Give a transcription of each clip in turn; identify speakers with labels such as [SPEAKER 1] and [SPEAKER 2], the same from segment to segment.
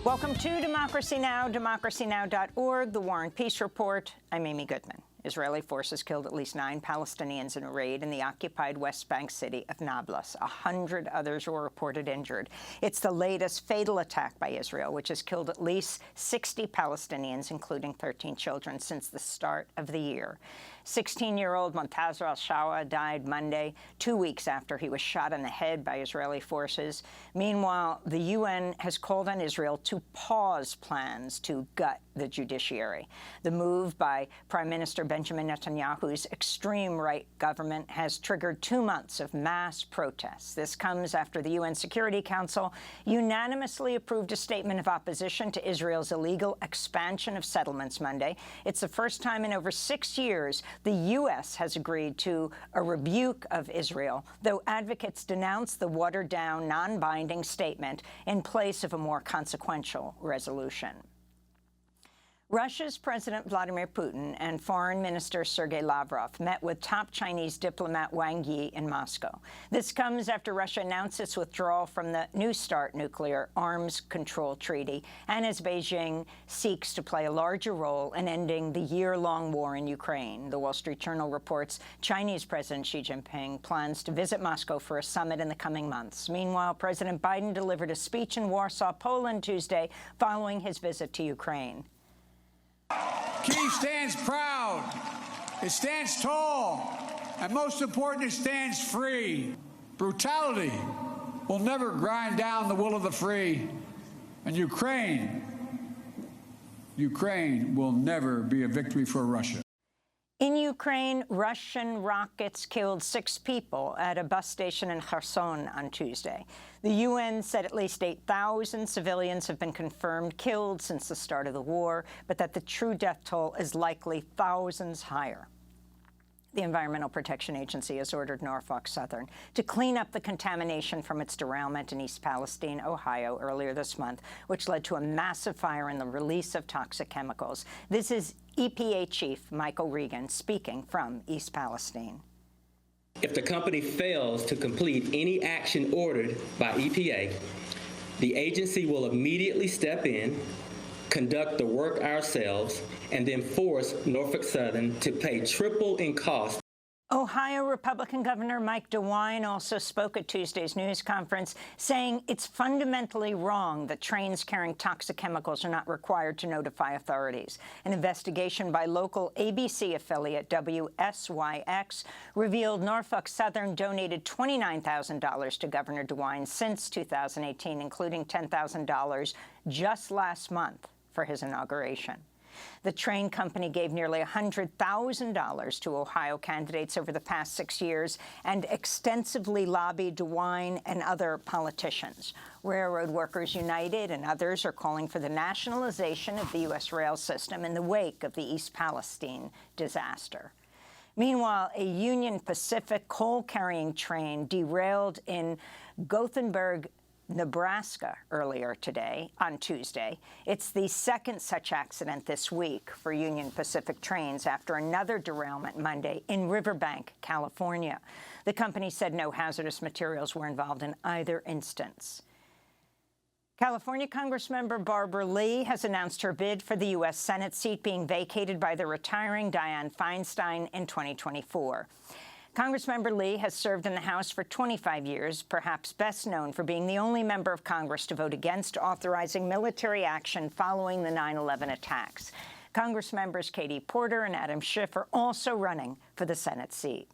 [SPEAKER 1] Welcome to Democracy Now!, democracynow.org, The War and Peace Report. I'm Amy Goodman. Israeli forces killed at least 9 Palestinians in a raid in the occupied West Bank city of Nablus. 100 others were reported injured. It's the latest fatal attack by Israel, which has killed at least 60 Palestinians, including 13 children, since the start of the year. 16-year-old Montazer al-Shawa died Monday, 2 weeks after he was shot in the head by Israeli forces. Meanwhile, the UN has called on Israel to pause plans to gut the judiciary. The move by Prime Minister Benjamin Netanyahu's extreme right government has triggered 2 months of mass protests. This comes after the UN Security Council unanimously approved a statement of opposition to Israel's illegal expansion of settlements Monday. It's the first time in over 6 years the U.S. has agreed to a rebuke of Israel, though advocates denounce the watered-down, non-binding statement in place of a more consequential resolution. Russia's President Vladimir Putin and Foreign Minister Sergei Lavrov met with top Chinese diplomat Wang Yi in Moscow. This comes after Russia announced its withdrawal from the New START nuclear arms control treaty, and as Beijing seeks to play a larger role in ending the year-long war in Ukraine. The Wall Street Journal reports Chinese President Xi Jinping plans to visit Moscow for a summit in the coming months. Meanwhile, President Biden delivered a speech in Warsaw, Poland, Tuesday, following his visit to Ukraine.
[SPEAKER 2] Kyiv stands proud, it stands tall, and most important, it stands free. Brutality will never grind down the will of the free, and Ukraine will never be a victory for Russia.
[SPEAKER 1] In Ukraine, Russian rockets killed 6 people at a bus station in Kherson on Tuesday. The UN said at least 8,000 civilians have been confirmed killed since the start of the war, but that the true death toll is likely thousands higher. The Environmental Protection Agency has ordered Norfolk Southern to clean up the contamination from its derailment in East Palestine, Ohio, earlier this month, which led to a massive fire and the release of toxic chemicals. This is EPA Chief Michael Regan speaking from East Palestine.
[SPEAKER 3] If the company fails to complete any action ordered by EPA, the agency will immediately step in, conduct the work ourselves, and then force Norfolk Southern to pay triple in cost.
[SPEAKER 1] Ohio Republican Governor Mike DeWine also spoke at Tuesday's news conference, saying it's fundamentally wrong that trains carrying toxic chemicals are not required to notify authorities. An investigation by local ABC affiliate WSYX revealed Norfolk Southern donated $29,000 to Governor DeWine since 2018, including $10,000 just last month for his inauguration. The train company gave nearly $100,000 to Ohio candidates over the past 6 years and extensively lobbied DeWine and other politicians. Railroad Workers United and others are calling for the nationalization of the U.S. rail system in the wake of the East Palestine disaster. Meanwhile, a Union Pacific coal-carrying train derailed in Gothenburg, Nebraska earlier today, on Tuesday. It's the second such accident this week for Union Pacific trains after another derailment Monday in Riverbank, California. The company said no hazardous materials were involved in either instance. California Congressmember Barbara Lee has announced her bid for the U.S. Senate seat being vacated by the retiring Dianne Feinstein in 2024. Congressmember Lee has served in the House for 25 years, perhaps best known for being the only member of Congress to vote against authorizing military action following the 9/11 attacks. Congressmembers Katie Porter and Adam Schiff are also running for the Senate seat.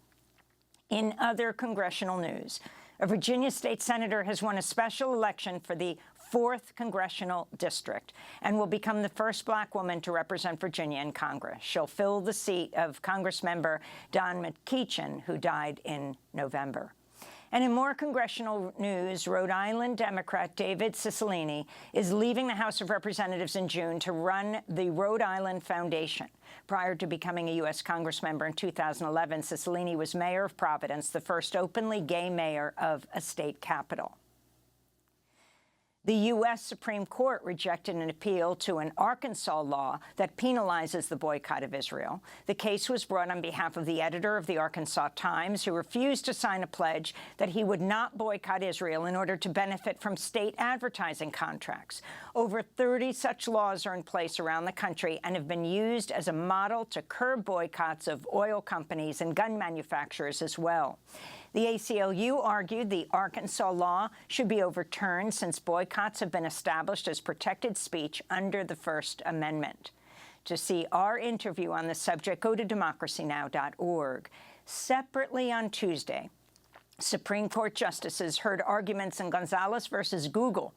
[SPEAKER 1] In other congressional news, a Virginia state senator has won a special election for the 4th Congressional District and will become the first Black woman to represent Virginia in Congress. She'll fill the seat of Congressmember Don McEachin, who died in November. And in more congressional news, Rhode Island Democrat David Cicilline is leaving the House of Representatives in June to run the Rhode Island Foundation. Prior to becoming a U.S. Congressmember in 2011, Cicilline was mayor of Providence, the first openly gay mayor of a state capital. The U.S. Supreme Court rejected an appeal to an Arkansas law that penalizes the boycott of Israel. The case was brought on behalf of the editor of the Arkansas Times, who refused to sign a pledge that he would not boycott Israel in order to benefit from state advertising contracts. Over 30 such laws are in place around the country and have been used as a model to curb boycotts of oil companies and gun manufacturers as well. The ACLU argued the Arkansas law should be overturned since boycotts have been established as protected speech under the First Amendment. To see our interview on the subject, go to democracynow.org. Separately on Tuesday, Supreme Court justices heard arguments in Gonzalez versus Google,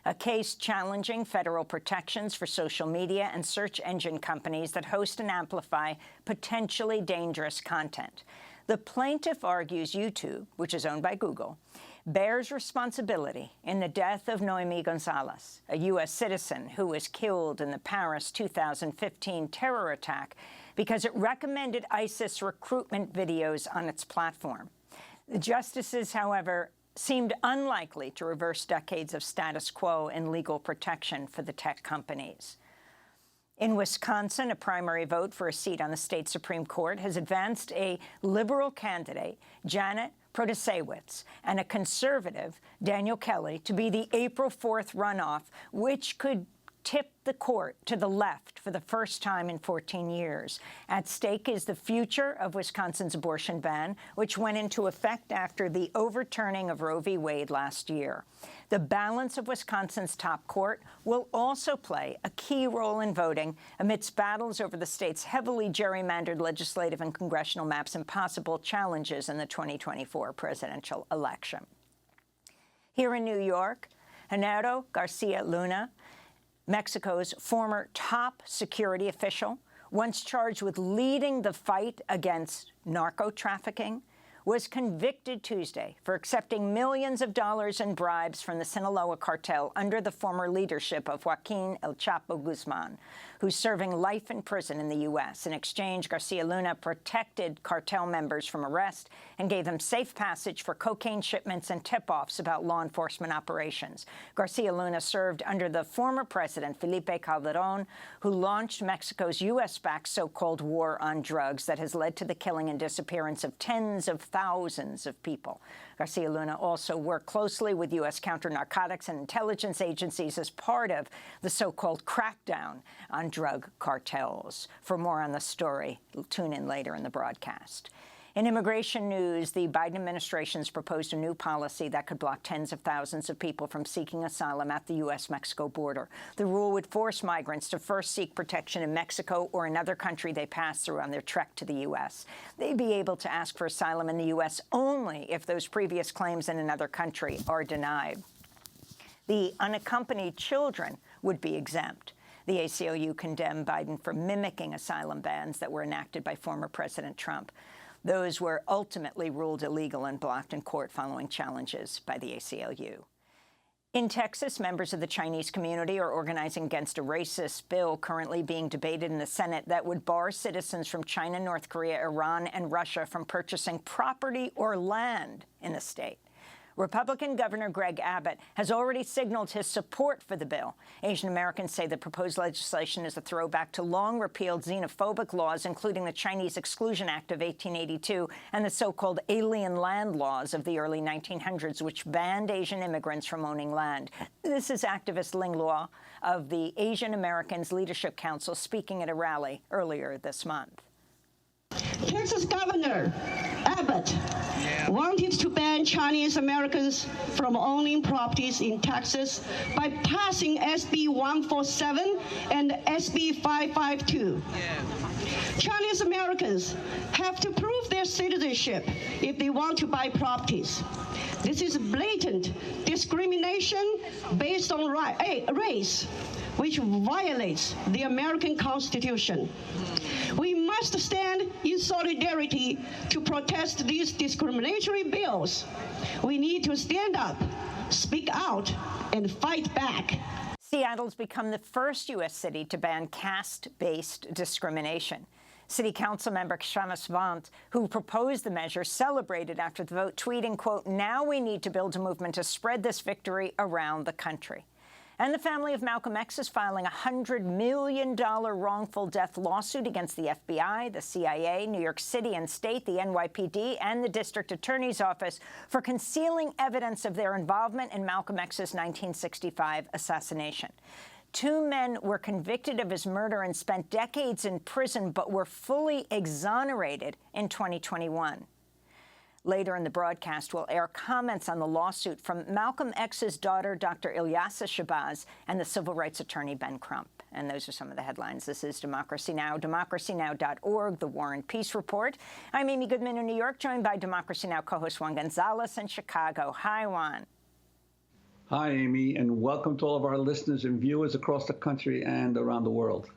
[SPEAKER 1] a case challenging federal protections for social media and search engine companies that host and amplify potentially dangerous content. The plaintiff argues YouTube, which is owned by Google, bears responsibility in the death of Noemi Gonzalez, a U.S. citizen who was killed in the Paris 2015 terror attack because it recommended ISIS recruitment videos on its platform. The justices, however, seemed unlikely to reverse decades of status quo in legal protection for the tech companies. In Wisconsin, a primary vote for a seat on the state Supreme Court has advanced a liberal candidate, Janet Protasiewicz, and a conservative, Daniel Kelly, to be the April 4th runoff, which could tip the court to the left for the first time in 14 years. At stake is the future of Wisconsin's abortion ban, which went into effect after the overturning of Roe v. Wade last year. The balance of Wisconsin's top court will also play a key role in voting amidst battles over the state's heavily gerrymandered legislative and congressional maps and possible challenges in the 2024 presidential election. Here in New York, Genaro Garcia Luna, Mexico's former top security official, once charged with leading the fight against narco-trafficking, was convicted Tuesday for accepting millions of dollars in bribes from the Sinaloa cartel under the former leadership of Joaquin El Chapo Guzman, who's serving life in prison in the U.S. In exchange, Garcia Luna protected cartel members from arrest and gave them safe passage for cocaine shipments and tip-offs about law enforcement operations. Garcia Luna served under the former president, Felipe Calderón, who launched Mexico's U.S.-backed so-called war on drugs that has led to the killing and disappearance of tens of thousands of people. Garcia Luna also worked closely with U.S. counter-narcotics and intelligence agencies as part of the so-called crackdown on drug cartels. For more on the story, tune in later in the broadcast. In immigration news, the Biden administration's proposed a new policy that could block tens of thousands of people from seeking asylum at the U.S.-Mexico border. The rule would force migrants to first seek protection in Mexico or another country they pass through on their trek to the U.S. They'd be able to ask for asylum in the U.S. only if those previous claims in another country are denied. The unaccompanied children would be exempt. The ACLU condemned Biden for mimicking asylum bans that were enacted by former President Trump. Those were ultimately ruled illegal and blocked in court following challenges by the ACLU. In Texas, members of the Chinese community are organizing against a racist bill currently being debated in the Senate that would bar citizens from China, North Korea, Iran, and Russia from purchasing property or land in the state. Republican Governor Greg Abbott has already signaled his support for the bill. Asian Americans say the proposed legislation is a throwback to long-repealed xenophobic laws, including the Chinese Exclusion Act of 1882 and the so-called alien land laws of the early 1900s, which banned Asian immigrants from owning land. This is activist Ling Luo of the Asian Americans Leadership Council speaking at a rally earlier this month.
[SPEAKER 4] Texas Governor Abbott wanted to ban Chinese Americans from owning properties in Texas by passing SB 147 and SB 552. Chinese Americans have to prove their citizenship if they want to buy properties. This is blatant discrimination based on race, which violates the American Constitution. We must stand in solidarity to protest these discriminatory bills. We need to stand up, speak out, and fight back.
[SPEAKER 1] Seattle's become the first U.S. city to ban caste-based discrimination. City Council member Kshama Svant, who proposed the measure, celebrated after the vote, tweeting, quote, "Now we need to build a movement to spread this victory around the country." And the family of Malcolm X is filing a $100 million wrongful death lawsuit against the FBI, the CIA, New York City and State, the NYPD, and the District Attorney's Office for concealing evidence of their involvement in Malcolm X's 1965 assassination. 2 men were convicted of his murder and spent decades in prison, but were fully exonerated in 2021. Later in the broadcast, we'll air comments on the lawsuit from Malcolm X's daughter, Dr. Ilyasa Shabazz, and the civil rights attorney, Ben Crump. And those are some of the headlines. This is Democracy Now!, democracynow.org, The War and Peace Report. I'm Amy Goodman in New York, joined by Democracy Now! Co-host Juan Gonzalez in Chicago. Hi, Juan.
[SPEAKER 5] Hi, Amy, and welcome to all of our listeners and viewers across the country and around the world.